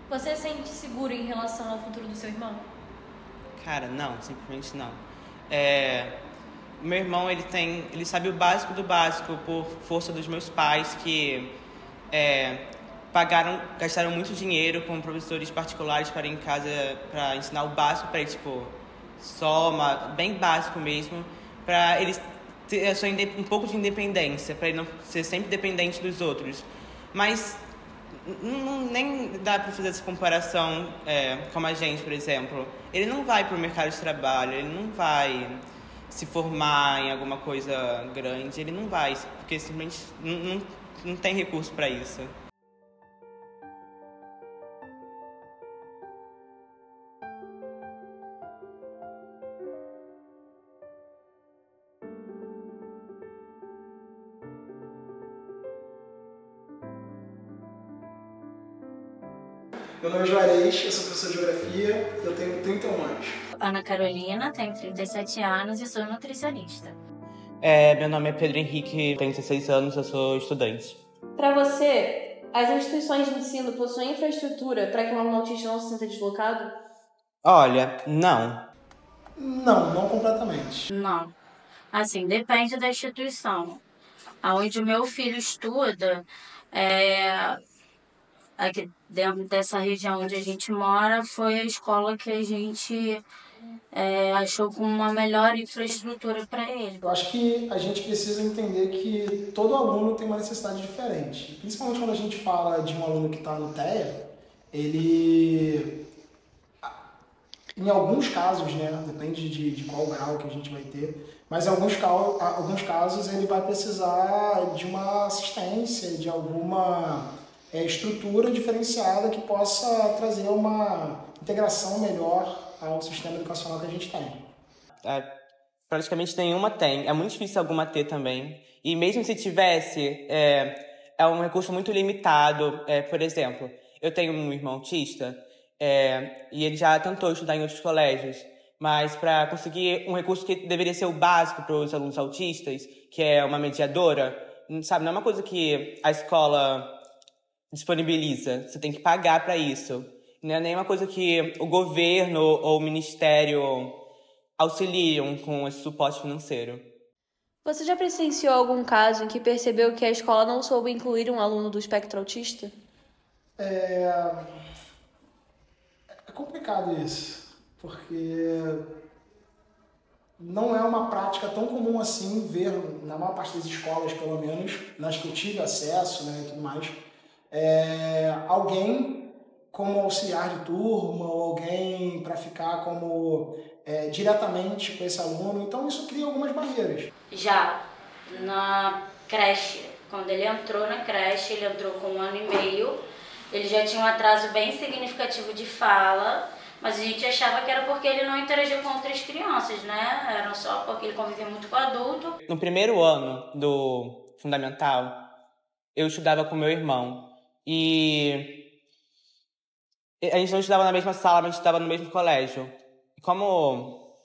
Você se sente seguro em relação ao futuro do seu irmão? Cara, não, simplesmente não. Meu irmão, ele sabe o básico do básico por força dos meus pais que gastaram muito dinheiro com professores particulares para ir em casa para ensinar o básico para ele, tipo, soma, bem básico mesmo, para eles ter um pouco de independência, para ele não ser sempre dependente dos outros. Mas nem dá para fazer essa comparação como a gente, por exemplo. Ele não vai para o mercado de trabalho, ele não vai se formar em alguma coisa grande, ele não vai, porque simplesmente não tem recurso para isso. Meu nome é Juarez, eu sou professor de Geografia e eu tenho 31 anos. Ana Carolina, tenho 37 anos e sou nutricionista. Meu nome é Pedro Henrique, tenho 16 anos, eu sou estudante. Para você, as instituições de ensino possuem infraestrutura para que um aluno autista não se sinta deslocado? Olha, não. Não completamente. Não. Assim, depende da instituição. Onde o meu filho estuda, aqui dentro dessa região onde a gente mora, foi a escola que a gente achou com uma melhor infraestrutura para ele. Eu acho que a gente precisa entender que todo aluno tem uma necessidade diferente. Principalmente quando a gente fala de um aluno que está no TEA, ele, em alguns casos, né, depende de qual grau que a gente vai ter, mas em alguns casos ele vai precisar de uma assistência, de alguma estrutura diferenciada que possa trazer uma integração melhor ao sistema educacional que a gente tem. Praticamente nenhuma tem. É muito difícil alguma ter também. E mesmo se tivesse, é um recurso muito limitado. Por exemplo, eu tenho um irmão autista e ele já tentou estudar em outros colégios. Mas para conseguir um recurso que deveria ser o básico para os alunos autistas, que é uma mediadora, sabe, não é uma coisa que a escola disponibiliza. Você tem que pagar para isso. Não é nem uma coisa que o governo ou o ministério auxiliam com esse suporte financeiro. Você já presenciou algum caso em que percebeu que a escola não soube incluir um aluno do espectro autista? É complicado isso, porque não é uma prática tão comum assim ver, na maior parte das escolas, pelo menos, nas que eu tive acesso, né, e tudo mais, alguém como auxiliar de turma ou alguém para ficar como diretamente com esse aluno. Então isso cria algumas barreiras. Já na creche, quando ele entrou na creche, ele entrou com 1 ano e meio, ele já tinha um atraso bem significativo de fala, mas a gente achava que era porque ele não interagia com outras crianças, né? Era só porque ele convivia muito com adulto. No primeiro ano do fundamental, eu estudava com meu irmão e a gente não estudava na mesma sala, mas estudava no mesmo colégio. Como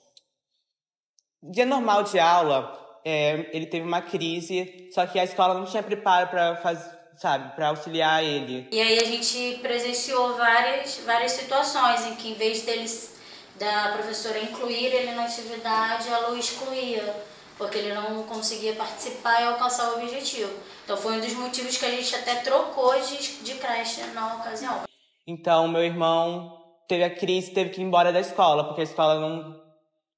dia normal de aula, ele teve uma crise, só que a escola não tinha preparo para auxiliar ele. E aí a gente presenciou várias situações em que, em vez da professora incluir ele na atividade, ela o excluía, porque ele não conseguia participar e alcançar o objetivo. Então foi um dos motivos que a gente até trocou de creche na ocasião. Então, meu irmão teve a crise, teve que ir embora da escola, porque a escola não...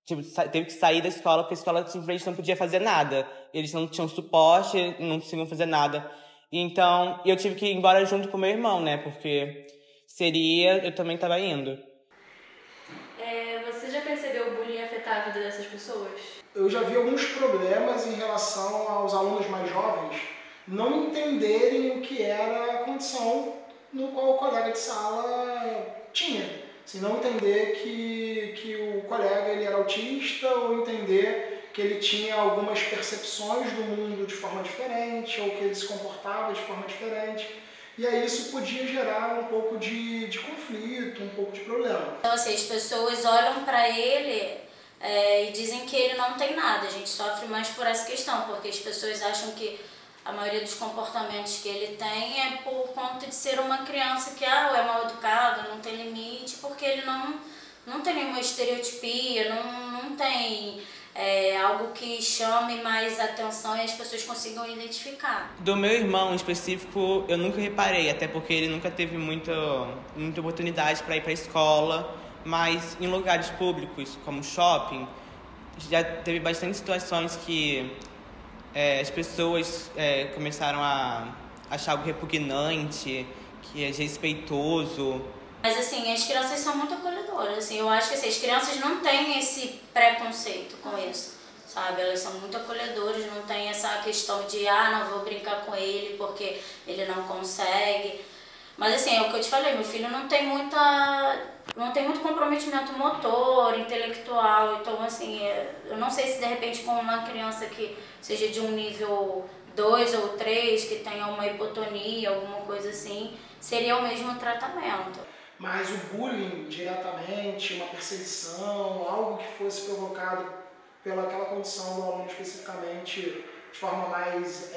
teve que sair da escola, porque a escola simplesmente não podia fazer nada. Eles não tinham suporte, não conseguiam fazer nada. Então, eu tive que ir embora junto com meu irmão, né? Porque eu também estava indo. Você já percebeu o bullying afetar a vida dessas pessoas? Eu já vi alguns problemas em relação aos alunos mais jovens não entenderem o que era a condição no qual o colega de sala tinha. Assim, não entender que o colega ele era autista ou entender que ele tinha algumas percepções do mundo de forma diferente ou que ele se comportava de forma diferente. E aí isso podia gerar um pouco de conflito, um pouco de problema. Então assim, as pessoas olham para ele e dizem que ele não tem nada. A gente sofre mais por essa questão, porque as pessoas acham que a maioria dos comportamentos que ele tem é por conta de ser uma criança que é mal educado, não tem limite, porque ele não tem nenhuma estereotipia, não tem algo que chame mais atenção e as pessoas consigam identificar. Do meu irmão em específico, eu nunca reparei, até porque ele nunca teve muita oportunidade para ir para a escola, mas em lugares públicos, como shopping, já teve bastante situações que as pessoas começaram a achar algo repugnante, que é desrespeitoso. Mas assim, as crianças são muito acolhedoras, assim, eu acho que assim, as crianças não têm esse preconceito com isso, sabe? Elas são muito acolhedoras, não tem essa questão de, não vou brincar com ele porque ele não consegue. Mas assim, é o que eu te falei, meu filho não tem muito comprometimento motor, intelectual, então assim, eu não sei se de repente com uma criança que seja de um nível 2 ou 3, que tenha uma hipotonia, alguma coisa assim, seria o mesmo tratamento. Mas o bullying diretamente, uma perseguição, algo que fosse provocado pelaquela condição do aluno especificamente de forma mais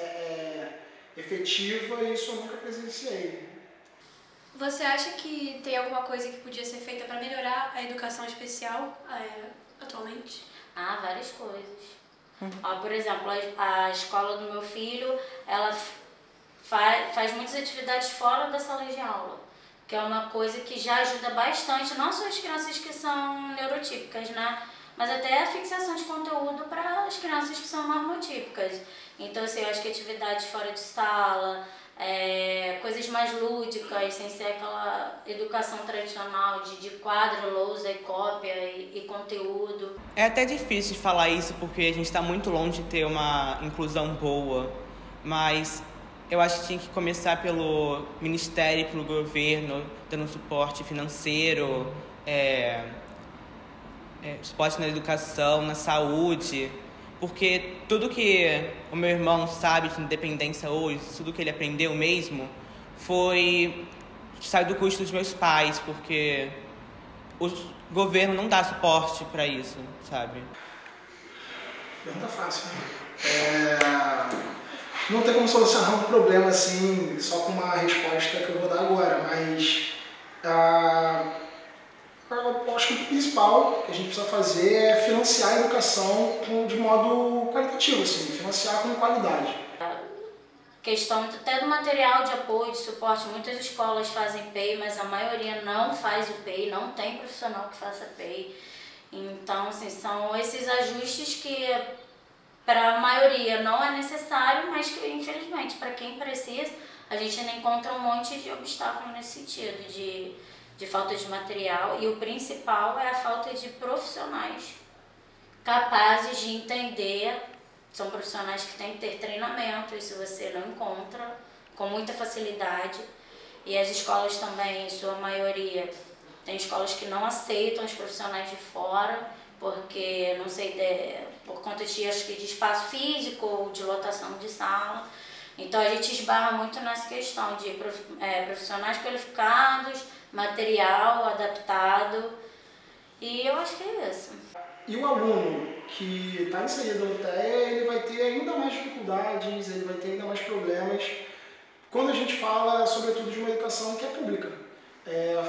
efetiva, isso eu nunca presenciei. Você acha que tem alguma coisa que podia ser feita para melhorar a educação especial atualmente? Várias coisas. Por exemplo, a escola do meu filho, ela faz muitas atividades fora da sala de aula, que é uma coisa que já ajuda bastante, não só as crianças que são neurotípicas, né? Mas até a fixação de conteúdo para as crianças que são normotípicas. Então, assim, eu acho que atividades fora de sala, coisas mais lúdicas, sem ser aquela educação tradicional de quadro, lousa e cópia e conteúdo. É até difícil de falar isso porque a gente está muito longe de ter uma inclusão boa, mas eu acho que tinha que começar pelo Ministério, pelo governo, dando suporte financeiro, suporte na educação, na saúde, porque tudo que o meu irmão sabe de independência hoje, tudo que ele aprendeu mesmo, saiu do custo dos meus pais, porque o governo não dá suporte para isso, sabe? Pergunta fácil, né? Não tem como solucionar um problema assim, só com uma resposta que eu vou dar agora, mas eu acho que o principal que a gente precisa fazer é financiar a educação de modo qualitativo, assim, financiar com qualidade. Questão até do material de apoio, de suporte, muitas escolas fazem PEI, mas a maioria não faz o PEI, não tem profissional que faça PEI. Então, assim, são esses ajustes que para a maioria não é necessário, mas que infelizmente para quem precisa, a gente ainda encontra um monte de obstáculos nesse sentido, de falta de material, e o principal é a falta de profissionais capazes de entender. São profissionais que têm que ter treinamento, isso você não encontra com muita facilidade. E as escolas também, em sua maioria, tem escolas que não aceitam os profissionais de fora, porque, não sei, por conta acho que de espaço físico ou de lotação de sala. Então a gente esbarra muito nessa questão de profissionais qualificados, material adaptado, e eu acho que é isso. E o aluno que está inserido no TEA, ele vai ter ainda mais dificuldades, ele vai ter ainda mais problemas quando a gente fala, sobretudo, de uma educação que é pública.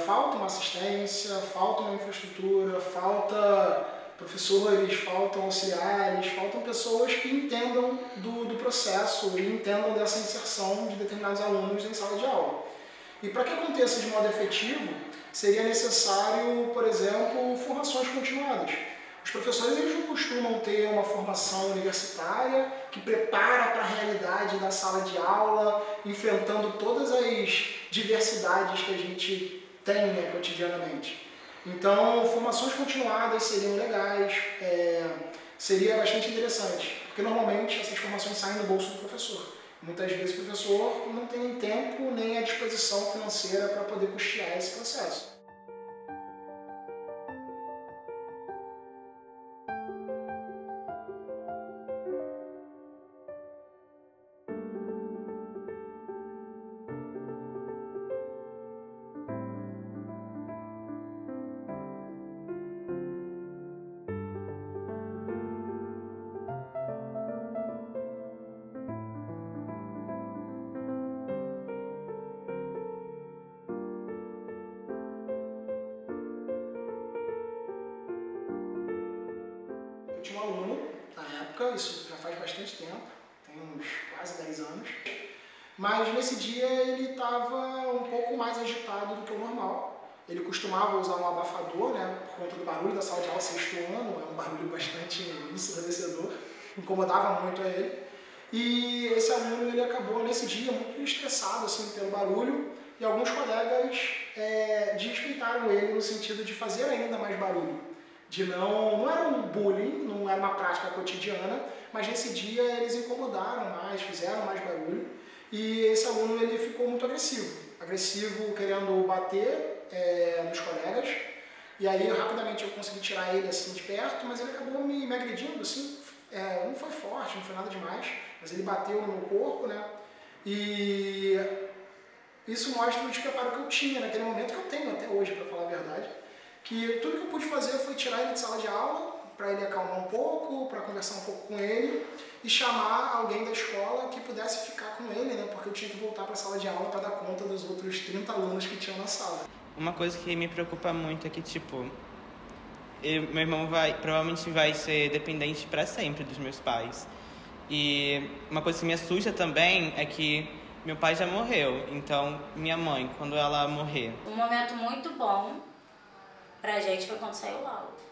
Falta uma assistência, falta uma infraestrutura, falta professores, faltam auxiliares, faltam pessoas que entendam do processo e entendam dessa inserção de determinados alunos em sala de aula. E para que aconteça de modo efetivo, seria necessário, por exemplo, formações continuadas. Os professores eles não costumam ter uma formação universitária que prepara para a realidade da sala de aula, enfrentando todas as diversidades que a gente tem, né, cotidianamente. Então, formações continuadas seriam legais, seria bastante interessante, porque normalmente essas formações saem do bolso do professor. Muitas vezes o professor não tem nem tempo nem a disposição financeira para poder custear esse processo. Eu tinha um aluno, na época, isso já faz bastante tempo, tem uns quase 10 anos, mas nesse dia ele estava um pouco mais agitado do que o normal. Ele costumava usar um abafador, né, por conta do barulho da sala de aula, sexto ano, é um barulho bastante ensurdecedor, incomodava muito a ele. E esse aluno ele acabou nesse dia muito estressado assim, pelo barulho, e alguns colegas desrespeitaram ele no sentido de fazer ainda mais barulho. Não era um bullying, não era uma prática cotidiana, mas nesse dia eles incomodaram mais, fizeram mais barulho, e esse aluno ele ficou muito agressivo querendo bater nos colegas, e aí rapidamente eu consegui tirar ele assim de perto, mas ele acabou me agredindo assim, não foi forte, não foi nada demais, mas ele bateu no meu corpo, né, e isso mostra o despreparo que eu tinha naquele momento, que eu tenho até hoje, para falar a verdade, que tudo que eu pude fazer foi tirar ele de sala de aula, para ele acalmar um pouco, para conversar um pouco com ele e chamar alguém da escola que pudesse ficar com ele, né? Porque eu tinha que voltar para a sala de aula para dar conta dos outros 30 alunos que tinham na sala. Uma coisa que me preocupa muito é que, tipo, meu irmão provavelmente vai ser dependente para sempre dos meus pais. E uma coisa que me assusta também é que meu pai já morreu, então minha mãe, quando ela morrer... Um momento muito bom pra gente foi quando saiu o laudo.